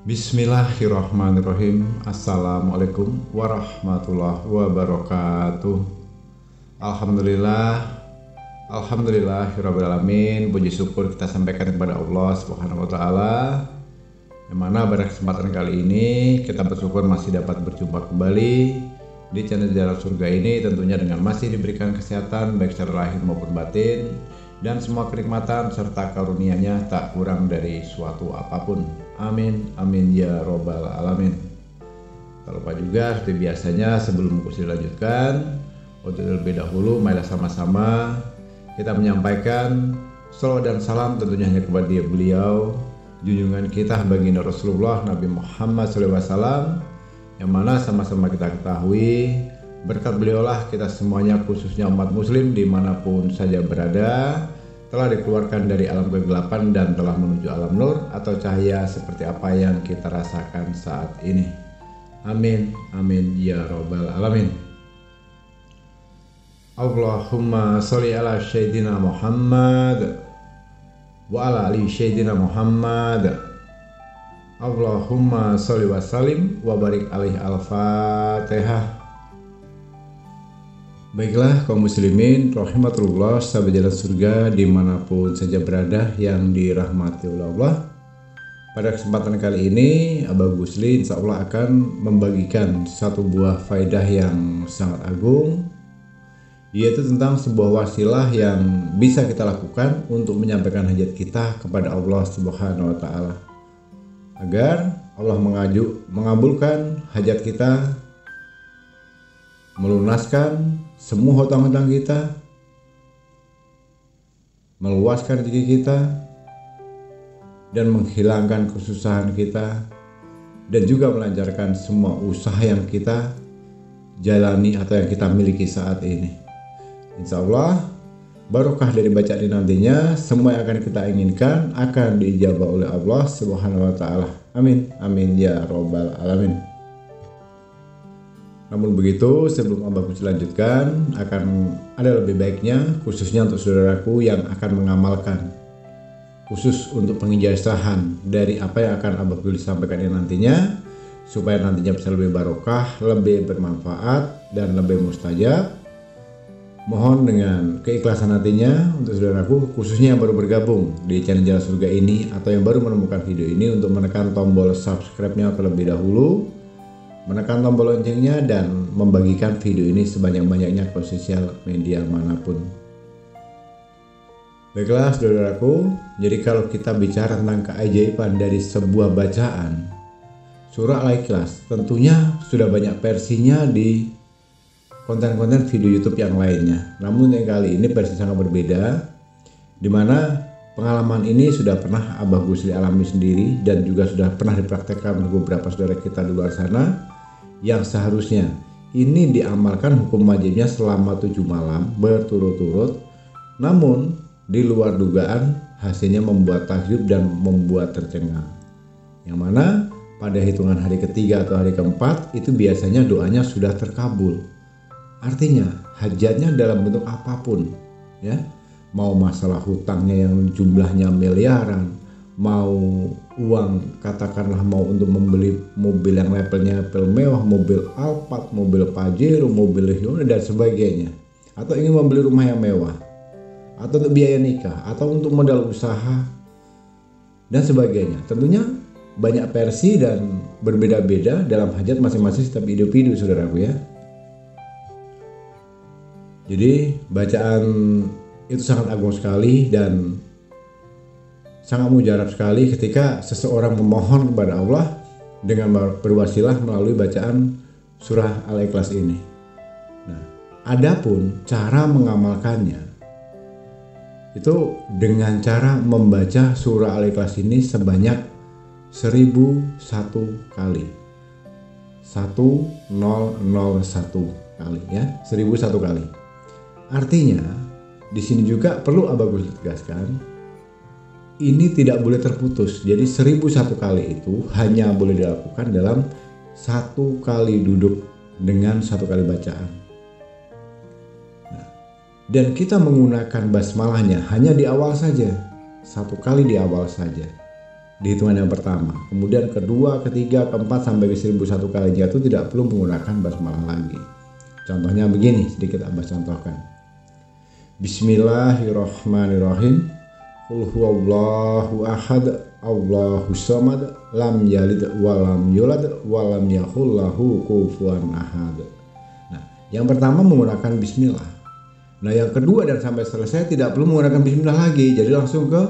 Bismillahirrahmanirrahim. Assalamualaikum warahmatullahi wabarakatuh. Alhamdulillahirrabbilalamin. Puji syukur kita sampaikan kepada Allah Subhanahu wa Ta'ala, yang mana pada kesempatan kali ini kita bersyukur masih dapat berjumpa kembali di channel Jalan Surga ini, tentunya dengan masih diberikan kesehatan baik secara lahir maupun batin, dan semua kenikmatan serta karunia-Nya tak kurang dari suatu apapun. Amin, amin ya robbal alamin. Tak lupa juga seperti biasanya, sebelum kursi dilanjutkan, untuk terlebih dahulu marilah sama-sama kita menyampaikan salawat dan salam tentunya hanya kepada beliau, junjungan kita baginda Rasulullah Nabi Muhammad SAW, yang mana sama-sama kita ketahui berkat beliaulah kita semuanya, khususnya umat muslim dimanapun saja berada, telah dikeluarkan dari alam kegelapan dan telah menuju alam nur atau cahaya seperti apa yang kita rasakan saat ini. Amin, amin ya robbal alamin. Allahumma sholli ala sayyidina Muhammad wa ala ali sayyidina Muhammad. Allahumma sholli wa sallim wa barik alaihi. Al-Fatihah. Baiklah kaum muslimin rahimatullah, sahabat jalan surga dimanapun saja berada yang dirahmati oleh Allah. Pada kesempatan kali ini Abah Gusli insya Allah akan membagikan satu buah faedah yang sangat agung, yaitu tentang sebuah wasilah yang bisa kita lakukan untuk menyampaikan hajat kita kepada Allah Subhanahu wa Ta'ala, agar Allah mengabulkan hajat kita, melunaskan semua hutang-hutang kita, meluaskan rezeki kita, dan menghilangkan kesusahan kita, dan juga melancarkan semua usaha yang kita jalani atau yang kita miliki saat ini. Insya Allah barokah dari bacaan ini nantinya semua yang akan kita inginkan akan diijabah oleh Allah Subhanahu wa Ta'ala. Amin, amin ya robbal alamin. Namun begitu, sebelum Abah Gusli lanjutkan, akan ada lebih baiknya khususnya untuk saudaraku yang akan mengamalkan, khusus untuk pengijazahan dari apa yang akan Abah Gusli sampaikan ini nantinya, supaya nantinya bisa lebih barokah, lebih bermanfaat, dan lebih mustajab. Mohon dengan keikhlasan hatinya untuk saudaraku, khususnya yang baru bergabung di channel Jalan Surga ini atau yang baru menemukan video ini, untuk menekan tombol subscribe-nya terlebih dahulu, menekan tombol loncengnya, dan membagikan video ini sebanyak-banyaknya ke sosial media manapun. Baiklah saudaraku, jadi kalau kita bicara tentang keajaiban dari sebuah bacaan surah Al-Ikhlas, tentunya sudah banyak versinya di konten-konten video YouTube yang lainnya. Namun yang kali ini versi sangat berbeda, dimana pengalaman ini sudah pernah Abah Gusli alami sendiri dan juga sudah pernah dipraktekkan oleh beberapa saudara kita di luar sana, yang seharusnya ini diamalkan hukum wajibnya selama 7 malam berturut-turut, namun di luar dugaan hasilnya membuat takjub dan membuat tercengang, yang mana pada hitungan hari ketiga atau hari keempat itu biasanya doanya sudah terkabul. Artinya hajatnya dalam bentuk apapun, ya, mau masalah hutangnya yang jumlahnya miliaran, mau uang katakanlah mau untuk membeli mobil yang levelnya mewah, mobil Alphard, mobil Pajero, mobil Hyundai dan sebagainya, atau ingin membeli rumah yang mewah, atau untuk biaya nikah, atau untuk modal usaha dan sebagainya. Tentunya banyak versi dan berbeda-beda dalam hajat masing-masing setiap individu saudaraku ya. Jadi bacaan itu sangat agung sekali dan sangat mujarab sekali ketika seseorang memohon kepada Allah dengan berwasilah melalui bacaan surah Al-Ikhlas ini. Nah, adapun cara mengamalkannya itu dengan cara membaca surah Al-Ikhlas ini sebanyak 1001 kali. 1001 kali ya, 1001 kali. Artinya di sini juga perlu Abah Gusli tegaskan, ini tidak boleh terputus. Jadi 1001 kali itu hanya boleh dilakukan dalam 1 kali duduk dengan 1 kali bacaan. Nah, dan kita menggunakan basmalahnya hanya di awal saja, 1 kali di awal saja. di hitungan yang pertama. Kemudian kedua, ketiga, keempat sampai ke 1001 kalinya itu tidak perlu menggunakan basmalah lagi. Contohnya begini, sedikit Abah contohkan. Bismillahirrahmanirrahim. Qul huwallahu ahad, Allahu samad, lam yalid walam yulad walam yakul lahu kufuwan ahad. Nah, yang pertama menggunakan bismillah. Nah, yang kedua dan sampai selesai tidak perlu menggunakan bismillah lagi. Jadi langsung ke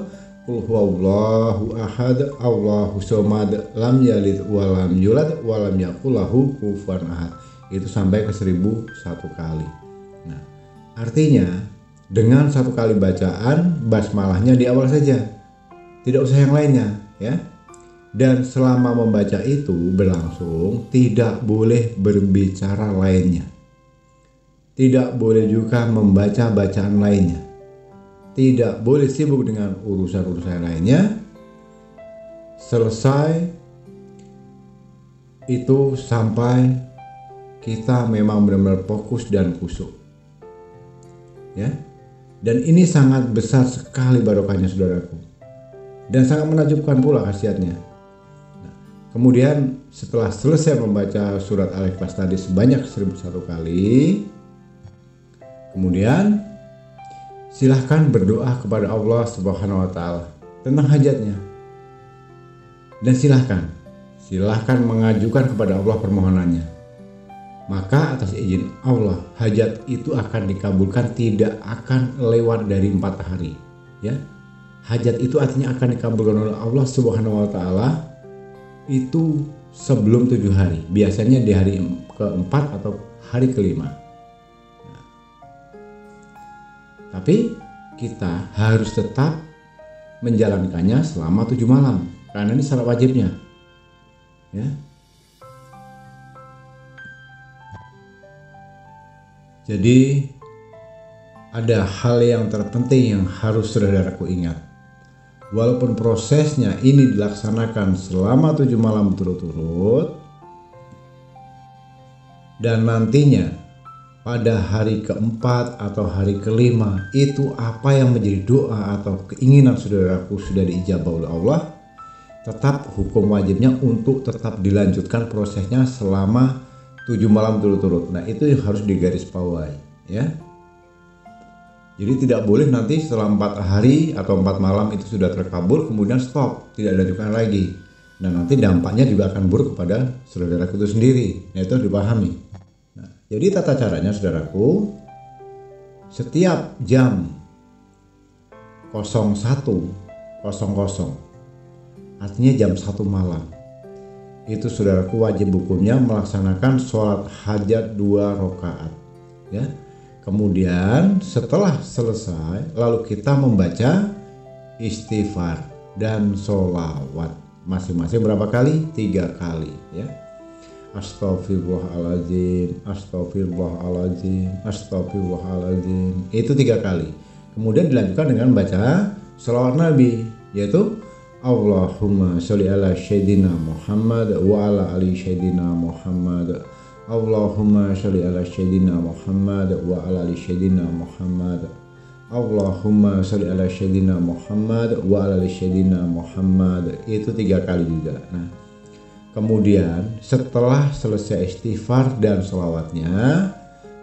Qul huwallahu ahad, Allahu samad, lam yalid walam yulad walam yakul lahu kufuwan ahad. Itu sampai ke 1001 kali. Nah, artinya dengan satu kali bacaan basmalahnya di awal saja, tidak usah yang lainnya, ya. Dan selama membaca itu berlangsung, tidak boleh berbicara lainnya, tidak boleh juga membaca bacaan lainnya, tidak boleh sibuk dengan urusan-urusan lainnya. Selesai itu sampai kita memang benar-benar fokus dan khusyuk, ya. Dan ini sangat besar sekali barokahnya, saudaraku, dan sangat menakjubkan pula khasiatnya. Nah, kemudian setelah selesai membaca surat Al-Ikhlas tadi sebanyak 1001 kali, kemudian silahkan berdoa kepada Allah Subhanahu wa Ta'ala tentang hajatnya, dan silahkan mengajukan kepada Allah permohonannya. Maka atas izin Allah, hajat itu akan dikabulkan, tidak akan lewat dari 4 hari, ya. Hajat itu artinya akan dikabulkan oleh Allah Subhanahu wa Ta'ala itu sebelum 7 hari, biasanya di hari keempat atau hari kelima. Nah, tapi kita harus tetap menjalankannya selama 7 malam, karena ini syarat wajibnya, ya. Jadi ada hal yang terpenting yang harus saudaraku ingat. Walaupun prosesnya ini dilaksanakan selama 7 malam berturut-turut, dan nantinya pada hari keempat atau hari kelima itu apa yang menjadi doa atau keinginan saudaraku sudah diijabah oleh Allah, tetap hukum wajibnya untuk tetap dilanjutkan prosesnya selama 7 malam berturut-turut. Nah, itu yang harus digarisbawahi, ya. Jadi tidak boleh nanti setelah 4 hari atau 4 malam itu sudah terkabul kemudian stop, tidak dilanjutkan lagi. Nah, nanti dampaknya juga akan buruk kepada saudaraku itu sendiri. Nah, itu harus dipahami. Nah, jadi tata caranya saudaraku, setiap jam 01.00, artinya jam 1 malam, itu saudaraku wajib hukumnya melaksanakan sholat hajat 2 rakaat, ya. Kemudian setelah selesai lalu kita membaca istighfar dan sholawat masing-masing berapa kali? 3 kali, ya. Astagfirullahaladzim, astagfirullahaladzim, astagfirullahaladzim, itu 3 kali. Kemudian dilanjutkan dengan baca sholawat Nabi, yaitu Allahumma sholli ala Sayyidina Muhammad wa ala ali Sayyidina Muhammad. Allahumma sholli ala Sayyidina Muhammad wa ala ali Sayyidina Muhammad. Allahumma sholli ala Sayyidina Muhammad wa ala ali Sayyidina Muhammad. Itu 3 kali juga. Nah, kemudian setelah selesai istighfar dan sholawatnya,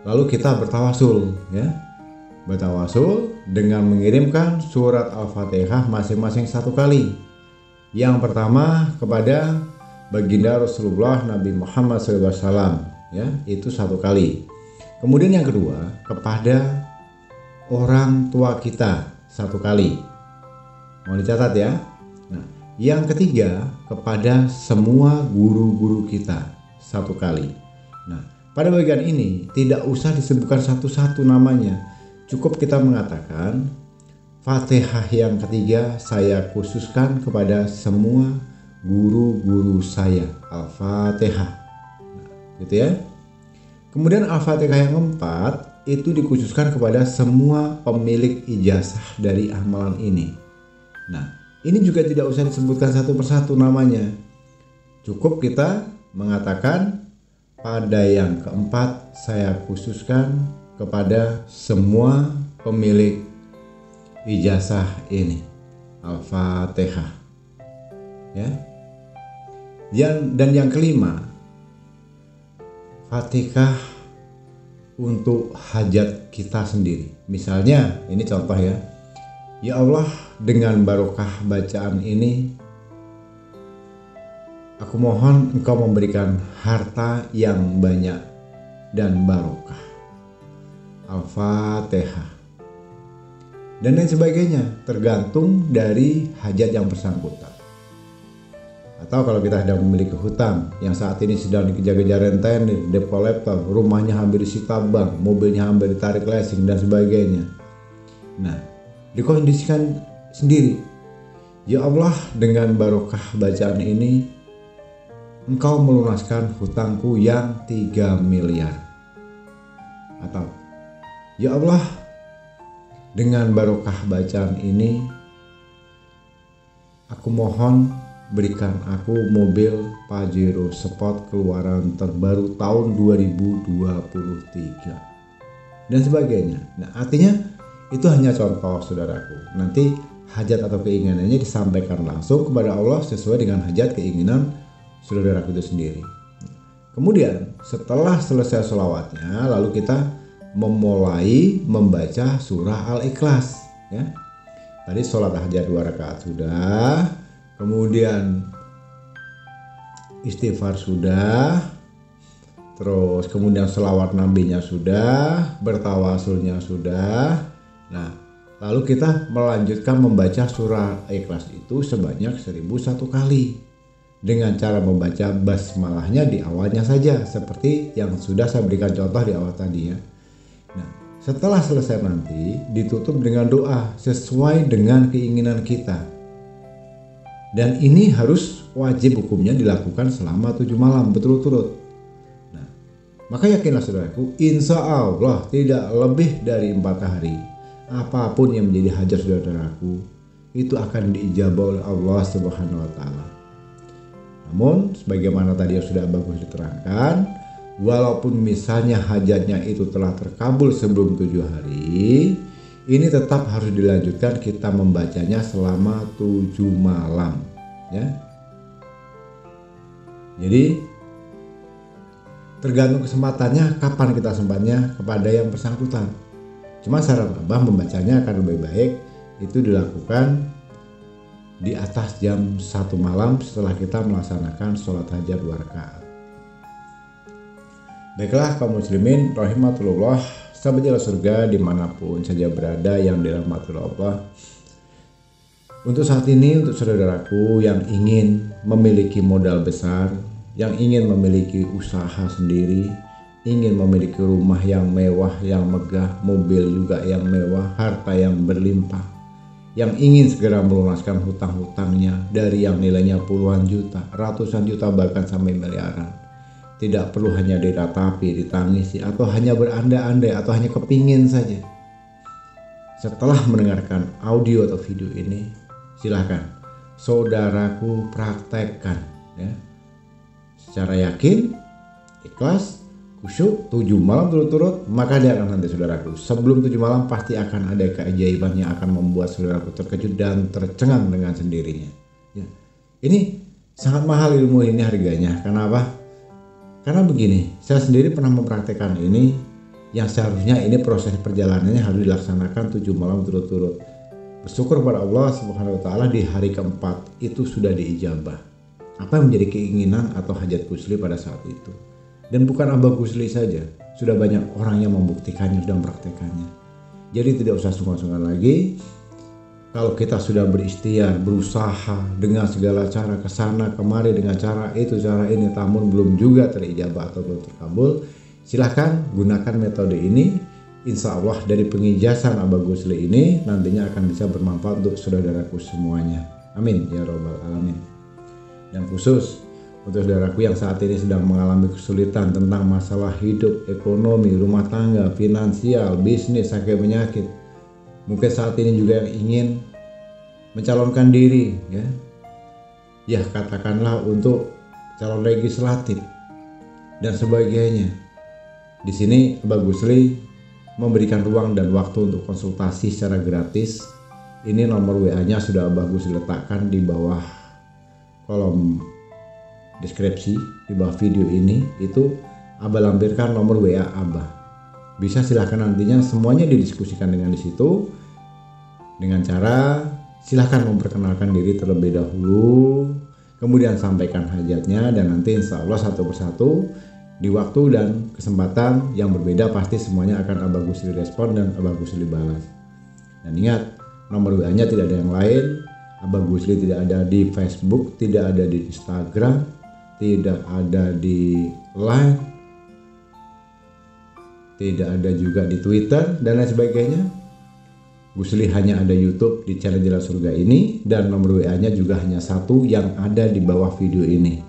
lalu kita bertawasul, ya. Bertawasul dengan mengirimkan surat Al-Fatihah masing-masing 1 kali. Yang pertama kepada baginda Rasulullah Nabi Muhammad SAW, ya, itu 1 kali. Kemudian yang kedua kepada orang tua kita 1 kali. Mau dicatat, ya. Nah, yang ketiga kepada semua guru-guru kita 1 kali. Nah, pada bagian ini tidak usah disebutkan satu-satu namanya. Cukup kita mengatakan Fatihah yang ketiga saya khususkan kepada semua guru-guru saya. Al-Fatihah. Nah, gitu, ya. Kemudian Al-Fatihah yang keempat itu dikhususkan kepada semua pemilik ijazah dari amalan ini. Nah, ini juga tidak usah disebutkan satu persatu namanya. Cukup kita mengatakan pada yang keempat saya khususkan kepada semua pemilik ijazah ini. Al-Fatihah. ya. Dan yang kelima, Fatihah untuk hajat kita sendiri. Misalnya, ini contoh ya. Ya Allah, dengan barokah bacaan ini, aku mohon Engkau memberikan harta yang banyak dan barokah. Al-Fatihah. Dan lain sebagainya, tergantung dari hajat yang bersangkutan. Atau kalau kita sedang memiliki hutang yang saat ini sedang dikejar-kejar rentenir, debt collector, rumahnya hampir disita bank, mobilnya hampir ditarik leasing dan sebagainya. Nah, dikondisikan sendiri. Ya Allah, dengan barokah bacaan ini, Engkau melunaskan hutangku yang 3 miliar. Atau, ya Allah, dengan barokah bacaan ini, aku mohon berikan aku mobil Pajero Sport keluaran terbaru tahun 2023 dan sebagainya. Nah, artinya itu hanya contoh, saudaraku. Nanti hajat atau keinginannya disampaikan langsung kepada Allah sesuai dengan hajat keinginan saudaraku itu sendiri. Kemudian setelah selesai sholawatnya, lalu kita memulai membaca surah Al-Ikhlas, ya. Tadi sholat hajat 2 rakaat sudah, kemudian istighfar sudah, terus kemudian selawat nabinya sudah, bertawasulnya sudah. Nah, lalu kita melanjutkan membaca surah Ikhlas itu sebanyak 1001 kali dengan cara membaca basmalahnya di awalnya saja, seperti yang sudah saya berikan contoh di awal tadi ya. Nah, setelah selesai nanti ditutup dengan doa sesuai dengan keinginan kita. Dan ini harus wajib hukumnya dilakukan selama 7 malam berturut-turut. Nah, maka yakinlah saudaraku, insya Allah tidak lebih dari 4 hari, apapun yang menjadi hajat saudaraku itu akan diijabah oleh Allah Subhanahu wa Ta'ala. Namun, sebagaimana tadi yang sudah bagus diterangkan, walaupun misalnya hajatnya itu telah terkabul sebelum 7 hari, ini tetap harus dilanjutkan kita membacanya selama 7 malam, ya. Jadi tergantung kesempatannya, kapan kita sempatnya kepada yang bersangkutan. Cuma saran Abah membacanya akan lebih baik itu dilakukan di atas jam 1 malam setelah kita melaksanakan sholat hajat 2 rakaat. Baiklah kaum muslimin rahimatullah, sahabat jalan surga dimanapun saja berada yang dirahmati Allah. Untuk saat ini, untuk saudaraku yang ingin memiliki modal besar, yang ingin memiliki usaha sendiri, ingin memiliki rumah yang mewah, yang megah, mobil juga yang mewah, harta yang berlimpah, yang ingin segera melunaskan hutang-hutangnya dari yang nilainya puluhan juta, ratusan juta, bahkan sampai miliaran. Tidak perlu hanya diratapi, ditangisi, atau hanya berandai-andai, atau hanya kepingin saja. Setelah mendengarkan audio atau video ini, silahkan saudaraku praktekkan, ya, secara yakin, ikhlas, khusyuk 7 malam turut-turut, maka dia akan nanti saudaraku sebelum 7 malam pasti akan ada keajaiban yang akan membuat saudaraku terkejut dan tercengang dengan sendirinya, ya. Ini sangat mahal ilmu ini harganya. Kenapa? Karena begini, saya sendiri pernah mempraktekkan ini, yang seharusnya ini proses perjalanannya harus dilaksanakan 7 malam turut-turut. Bersyukur kepada Allah Subhanahu wa Ta'ala di hari keempat itu sudah diijabah apa yang menjadi keinginan atau hajat Gusli pada saat itu. Dan bukan Abah Gusli saja, sudah banyak orang yang membuktikannya, sudah mempraktekannya. Jadi tidak usah sungkan-sungkan lagi. Kalau kita sudah berikhtiar, berusaha dengan segala cara, kesana kemari dengan cara itu, cara ini, namun belum juga terijabah atau belum terkabul, silahkan gunakan metode ini. Insya Allah dari pengijasan Abah Gusli ini nantinya akan bisa bermanfaat untuk saudaraku semuanya. Amin ya robbal alamin. Dan khusus untuk saudaraku yang saat ini sedang mengalami kesulitan tentang masalah hidup, ekonomi, rumah tangga, finansial, bisnis, sakit penyakit, mungkin saat ini juga yang ingin mencalonkan diri, ya katakanlah untuk calon legislatif dan sebagainya. Di sini Abah Gusli memberikan ruang dan waktu untuk konsultasi secara gratis. Ini nomor WA-nya sudah Abah Gusli letakkan di bawah kolom deskripsi di bawah video ini itu Abah lampirkan nomor WA Abah. Bisa silahkan nantinya semuanya didiskusikan dengan di situ dengan cara silahkan memperkenalkan diri terlebih dahulu, kemudian sampaikan hajatnya, dan nanti insya Allah satu persatu di waktu dan kesempatan yang berbeda pasti semuanya akan Abah Gusli respon dan Abah Gusli balas. Dan ingat, nomor WA-nya tidak ada yang lain. Abah Gusli tidak ada di Facebook, tidak ada di Instagram, tidak ada di Line, tidak ada juga di Twitter dan lain sebagainya. Gusli hanya ada YouTube di channel Jalan Surga ini, dan nomor WA-nya juga hanya satu yang ada di bawah video ini,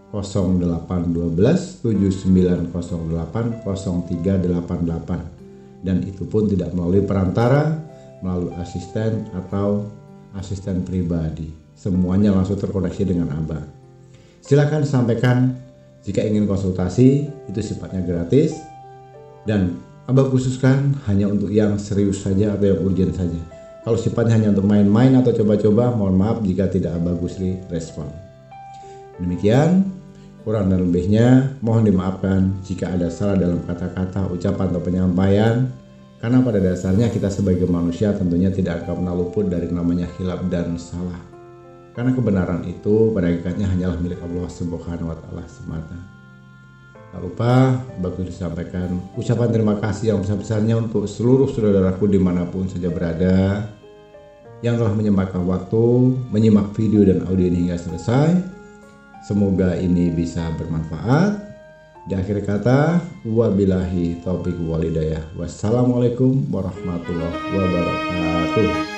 0812 7908 0388, dan itu pun tidak melalui perantara, melalui asisten atau asisten pribadi. Semuanya langsung terkoneksi dengan Abah. Silakan sampaikan jika ingin konsultasi, itu sifatnya gratis dan Abah khususkan hanya untuk yang serius saja atau yang urgent saja. Kalau sifatnya hanya untuk main-main atau coba-coba, mohon maaf jika tidak Abah Gusli respon. Demikian, kurang dan lebihnya mohon dimaafkan jika ada salah dalam kata-kata, ucapan atau penyampaian, karena pada dasarnya kita sebagai manusia tentunya tidak akan pernah luput dari namanya khilaf dan salah. Karena kebenaran itu pada hakikatnya hanyalah milik Allah Subhanahu wa Ta'ala semata. Tak lupa bagus disampaikan ucapan terima kasih yang besar-besarnya untuk seluruh saudaraku dimanapun saja berada yang telah menyempatkan waktu menyimak video dan audio ini hingga selesai. Semoga ini bisa bermanfaat. Di akhir kata, wabillahi taufiq wal hidayah. Wassalamualaikum warahmatullahi wabarakatuh.